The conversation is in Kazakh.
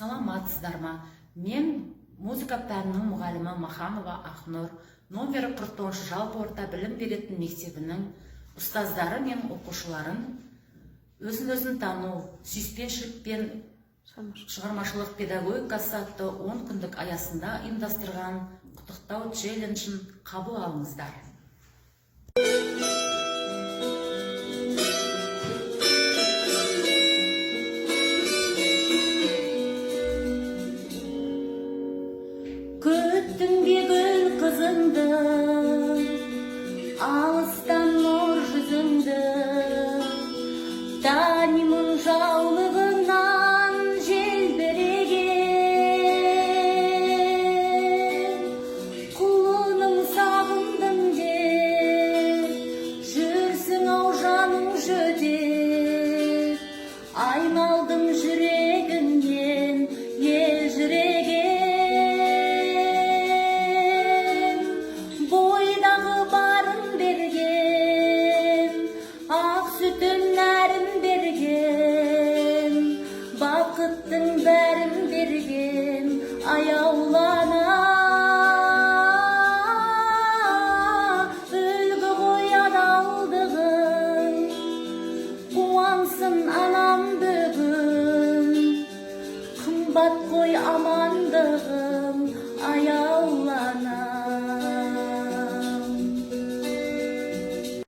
Саламатсыздар ма? Мен музыка пәнінің мұғалімі Маханова Ақнұр, номер 49 жалпы орта білім беретін мектебінің ұстаздары мен оқушыларын өзін-өзін тану, сүйіспеншілік пен шығармашылық педагогикасы атты 10 күндік аясында ұйымдастырған құттықтау челленджін қабыл алыңыздар. Күттің бе гүл қызыңды, алыстан нұр жүзіңді, танимын жаулығынан желбіреген. Құлыным сағындым деп, жүрсің ау жаным жүдеп, айналдым жүрегіңнен елжіреген. Бақыттың бәрін берген аяулана, үлгі ғой адалдығын, қуансын анам бүгін, қымбат қой амандығын.